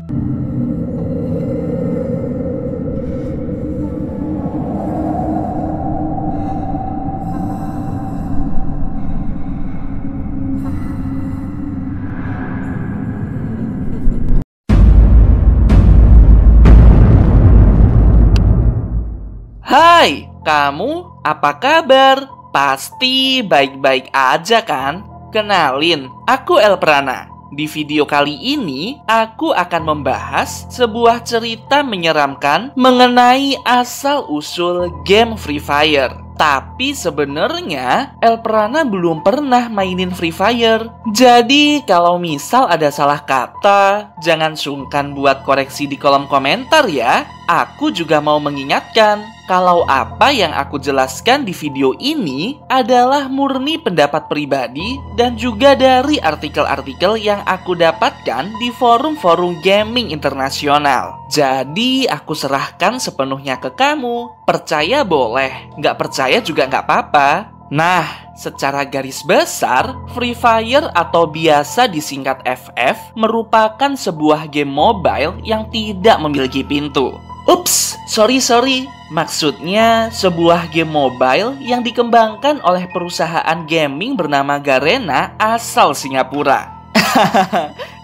Hai, kamu apa kabar? Pasti baik-baik aja kan? Kenalin, aku Elprana. Di video kali ini, aku akan membahas sebuah cerita menyeramkan mengenai asal-usul game Free Fire. Tapi sebenarnya Elprana belum pernah mainin Free Fire. Jadi kalau misal ada salah kata, jangan sungkan buat koreksi di kolom komentar ya. Aku juga mau mengingatkan, kalau apa yang aku jelaskan di video ini adalah murni pendapat pribadi dan juga dari artikel-artikel yang aku dapatkan di forum-forum gaming internasional. Jadi aku serahkan sepenuhnya ke kamu. Percaya boleh, nggak percaya juga nggak apa-apa. Nah, secara garis besar, Free Fire atau biasa disingkat FF merupakan sebuah game mobile yang tidak memiliki pintu. Ups, sorry. Maksudnya sebuah game mobile yang dikembangkan oleh perusahaan gaming bernama Garena asal Singapura.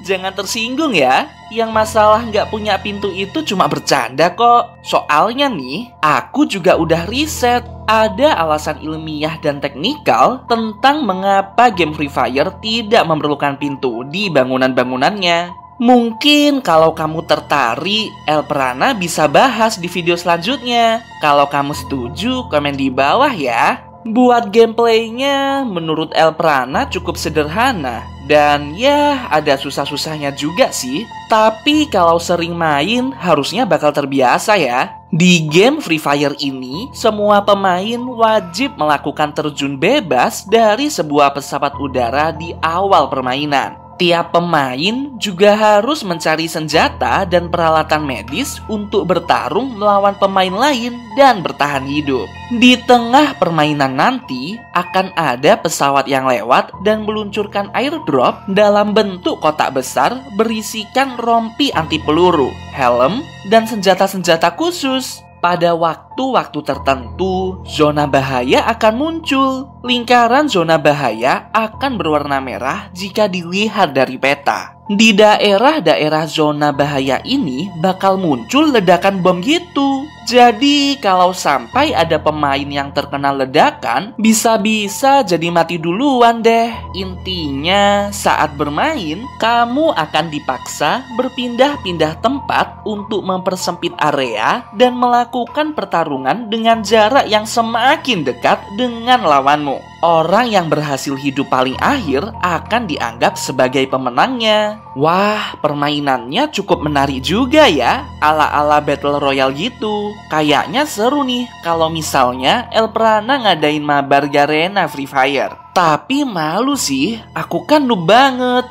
Jangan tersinggung ya. Yang masalah nggak punya pintu itu cuma bercanda kok. Soalnya nih, aku juga udah riset. Ada alasan ilmiah dan teknikal tentang mengapa game Free Fire tidak memerlukan pintu di bangunan-bangunannya. Mungkin kalau kamu tertarik, Elprana bisa bahas di video selanjutnya. Kalau kamu setuju, komen di bawah ya. Buat gameplaynya, menurut Elprana cukup sederhana. Dan ya, ada susah-susahnya juga sih. Tapi kalau sering main, harusnya bakal terbiasa ya. Di game Free Fire ini, semua pemain wajib melakukan terjun bebas dari sebuah pesawat udara di awal permainan. Tiap pemain juga harus mencari senjata dan peralatan medis untuk bertarung melawan pemain lain dan bertahan hidup. Di tengah permainan nanti, akan ada pesawat yang lewat dan meluncurkan airdrop dalam bentuk kotak besar berisikan rompi anti peluru, helm, dan senjata-senjata khusus. Pada waktu-waktu tertentu, zona bahaya akan muncul. Lingkaran zona bahaya akan berwarna merah jika dilihat dari peta. Di daerah-daerah zona bahaya ini bakal muncul ledakan bom gitu. Jadi kalau sampai ada pemain yang terkena ledakan, bisa-bisa jadi mati duluan deh. Intinya saat bermain, kamu akan dipaksa berpindah-pindah tempat untuk mempersempit area dan melakukan pertarungan dengan jarak yang semakin dekat dengan lawanmu. Orang yang berhasil hidup paling akhir akan dianggap sebagai pemenangnya. Wah, permainannya cukup menarik juga ya, ala-ala Battle Royale gitu. Kayaknya seru nih kalau misalnya Elprana ngadain mabar Garena Free Fire. Tapi malu sih, aku kan noob banget.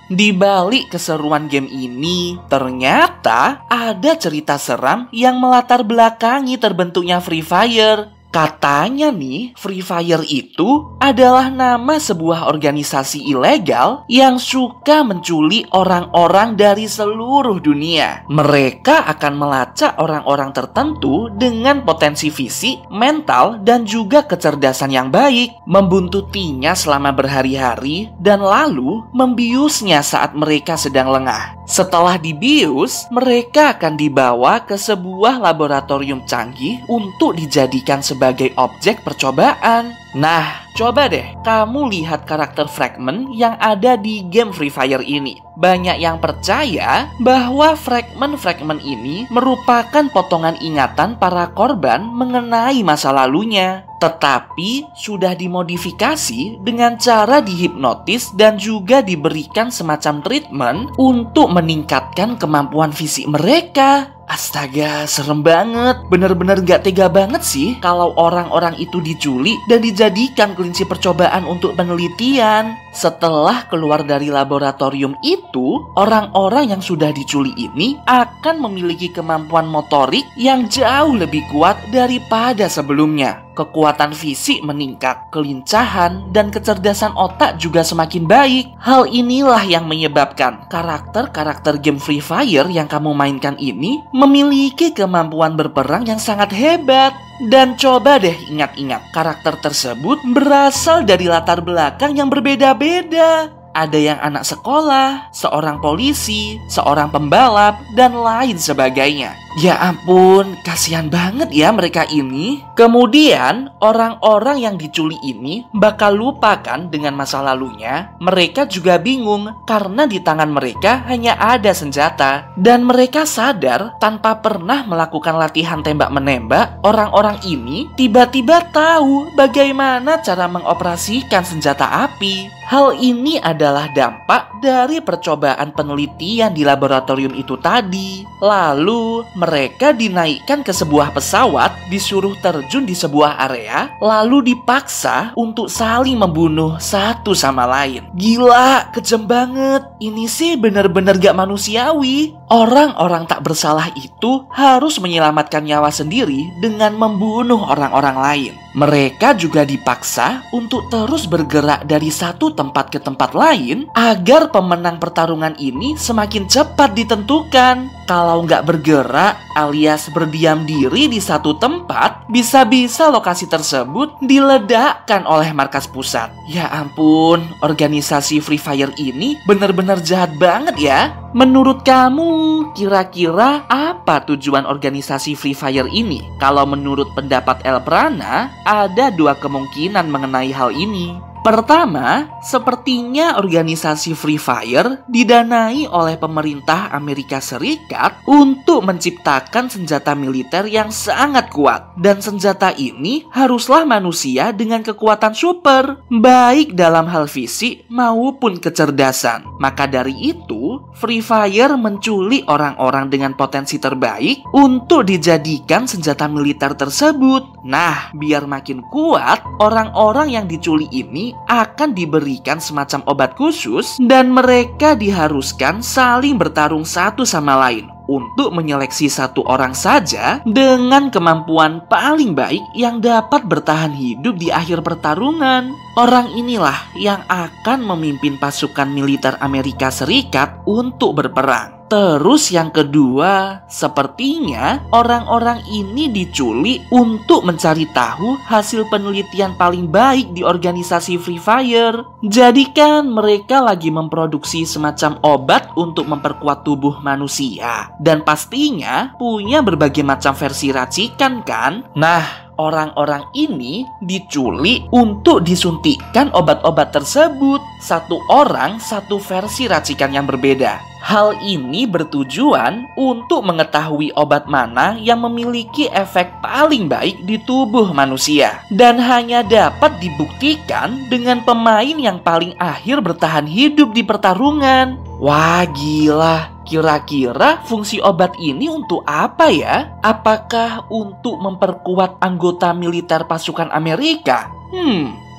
Di balik keseruan game ini, ternyata ada cerita seram yang melatar belakangi terbentuknya Free Fire. Katanya nih, Free Fire itu adalah nama sebuah organisasi ilegal yang suka menculik orang-orang dari seluruh dunia. Mereka akan melacak orang-orang tertentu dengan potensi fisik, mental, dan juga kecerdasan yang baik, membuntutinya selama berhari-hari, dan lalu membiusnya saat mereka sedang lengah. Setelah dibius, mereka akan dibawa ke sebuah laboratorium canggih untuk dijadikan sebagai objek percobaan. Nah, coba deh kamu lihat karakter fragment yang ada di game Free Fire ini. Banyak yang percaya bahwa fragment-fragment ini merupakan potongan ingatan para korban mengenai masa lalunya. Tetapi sudah dimodifikasi dengan cara dihipnotis dan juga diberikan semacam treatment untuk meningkatkan kemampuan fisik mereka. Astaga, serem banget. Bener-bener gak tega banget sih kalau orang-orang itu diculik dan dijadikan kelinci percobaan untuk penelitian. Setelah keluar dari laboratorium itu, orang-orang yang sudah diculik ini akan memiliki kemampuan motorik yang jauh lebih kuat daripada sebelumnya. Kekuatan fisik meningkat, kelincahan dan kecerdasan otak juga semakin baik. Hal inilah yang menyebabkan karakter-karakter game Free Fire yang kamu mainkan ini memiliki kemampuan berperang yang sangat hebat. Dan coba deh ingat-ingat, karakter tersebut berasal dari latar belakang yang berbeda-beda. Ada yang anak sekolah, seorang polisi, seorang pembalap, dan lain sebagainya. Ya ampun, kasihan banget ya mereka ini. Kemudian, orang-orang yang diculik ini bakal lupakan dengan masa lalunya. Mereka juga bingung karena di tangan mereka hanya ada senjata. Dan mereka sadar tanpa pernah melakukan latihan tembak-menembak, orang-orang ini tiba-tiba tahu bagaimana cara mengoperasikan senjata api. Hal ini adalah dampak dari percobaan penelitian di laboratorium itu tadi. Lalu, mereka dinaikkan ke sebuah pesawat, disuruh terjun di sebuah area, lalu dipaksa untuk saling membunuh satu sama lain. Gila, kejam banget. Ini sih bener-bener gak manusiawi. Orang-orang tak bersalah itu harus menyelamatkan nyawa sendiri dengan membunuh orang-orang lain. Mereka juga dipaksa untuk terus bergerak dari satu tempat ke tempat lain agar pemenang pertarungan ini semakin cepat ditentukan. Kalau nggak bergerak alias berdiam diri di satu tempat, bisa-bisa lokasi tersebut diledakkan oleh markas pusat. Ya ampun, organisasi Free Fire ini benar-benar jahat banget ya. Menurut kamu, kira-kira apa tujuan organisasi Free Fire ini? Kalau menurut pendapat Elprana, ada dua kemungkinan mengenai hal ini. Pertama, sepertinya organisasi Free Fire didanai oleh pemerintah Amerika Serikat untuk menciptakan senjata militer yang sangat kuat. Dan senjata ini haruslah manusia dengan kekuatan super, baik dalam hal fisik maupun kecerdasan. Maka dari itu, Free Fire menculik orang-orang dengan potensi terbaik untuk dijadikan senjata militer tersebut. Nah, biar makin kuat, orang-orang yang diculik ini akan diberikan semacam obat khusus dan mereka diharuskan saling bertarung satu sama lain untuk menyeleksi satu orang saja dengan kemampuan paling baik yang dapat bertahan hidup di akhir pertarungan. Orang inilah yang akan memimpin pasukan militer Amerika Serikat untuk berperang. Terus yang kedua, sepertinya orang-orang ini diculik untuk mencari tahu hasil penelitian paling baik di organisasi Free Fire. Jadi kan mereka lagi memproduksi semacam obat untuk memperkuat tubuh manusia. Dan pastinya punya berbagai macam versi racikan kan? Nah, orang-orang ini diculik untuk disuntikkan obat-obat tersebut. Satu orang, satu versi racikan yang berbeda. Hal ini bertujuan untuk mengetahui obat mana yang memiliki efek paling baik di tubuh manusia. Dan hanya dapat dibuktikan dengan pemain yang paling akhir bertahan hidup di pertarungan. Wah, gila. Kira-kira fungsi obat ini untuk apa ya? Apakah untuk memperkuat anggota militer pasukan Amerika?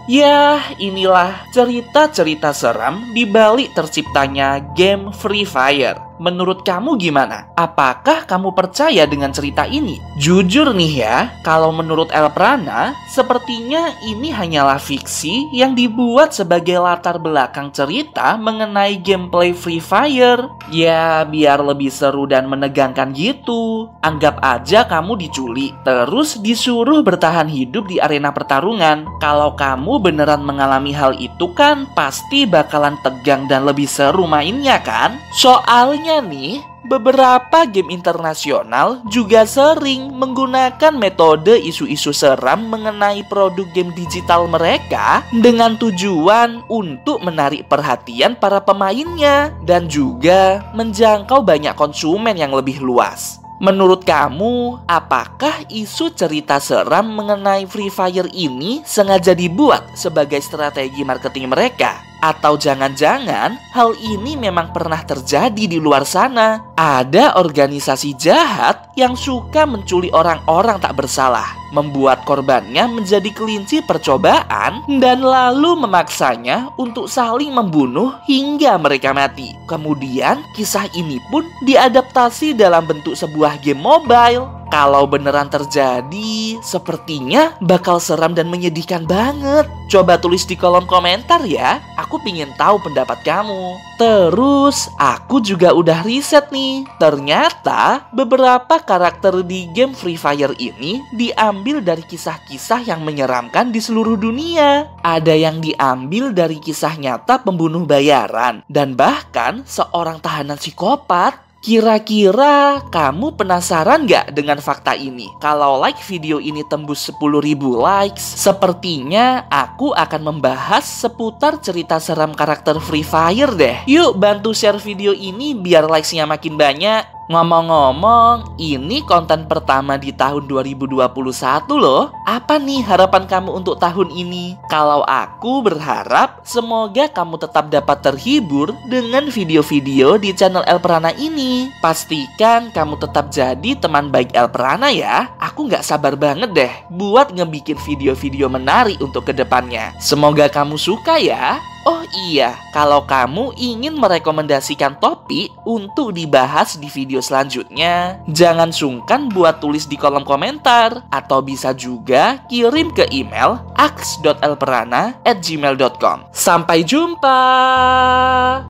Ya, inilah cerita-cerita seram di balik terciptanya game Free Fire. Menurut kamu gimana? Apakah kamu percaya dengan cerita ini? Jujur nih ya, kalau menurut Elprana, sepertinya ini hanyalah fiksi yang dibuat sebagai latar belakang cerita mengenai gameplay Free Fire. Ya, biar lebih seru dan menegangkan gitu. Anggap aja kamu diculik, terus disuruh bertahan hidup di arena pertarungan. Kalau kamu beneran mengalami hal itu kan pasti bakalan tegang dan lebih seru mainnya kan? Soalnya nih, beberapa game internasional juga sering menggunakan metode isu-isu seram mengenai produk game digital mereka dengan tujuan untuk menarik perhatian para pemainnya dan juga menjangkau banyak konsumen yang lebih luas. Menurut kamu, apakah isu cerita seram mengenai Free Fire ini sengaja dibuat sebagai strategi marketing mereka? Atau jangan-jangan hal ini memang pernah terjadi di luar sana? Ada organisasi jahat yang suka menculik orang-orang tak bersalah, membuat korbannya menjadi kelinci percobaan, dan lalu memaksanya untuk saling membunuh hingga mereka mati. Kemudian, kisah ini pun diadaptasi dalam bentuk sebuah game mobile. Kalau beneran terjadi, sepertinya bakal seram dan menyedihkan banget. Coba tulis di kolom komentar ya, aku pingin tahu pendapat kamu. Terus, aku juga udah riset nih. Ternyata, beberapa karakter di game Free Fire ini diambil dari kisah-kisah yang menyeramkan di seluruh dunia. Ada yang diambil dari kisah nyata pembunuh bayaran, dan bahkan seorang tahanan psikopat. Kira-kira kamu penasaran nggak dengan fakta ini? Kalau like video ini tembus 10.000 likes, sepertinya aku akan membahas seputar cerita seram karakter Free Fire deh. Yuk bantu share video ini biar likes-nya makin banyak. Ngomong-ngomong, ini konten pertama di tahun 2021 loh. Apa nih harapan kamu untuk tahun ini? Kalau aku berharap semoga kamu tetap dapat terhibur dengan video-video di channel Elprana ini. Pastikan kamu tetap jadi teman baik Elprana ya. Aku nggak sabar banget deh buat ngebikin video-video menarik untuk kedepannya. Semoga kamu suka ya. Oh iya, kalau kamu ingin merekomendasikan topik untuk dibahas di video selanjutnya, jangan sungkan buat tulis di kolom komentar. Atau bisa juga kirim ke email aks.elperana@gmail.com. Sampai jumpa!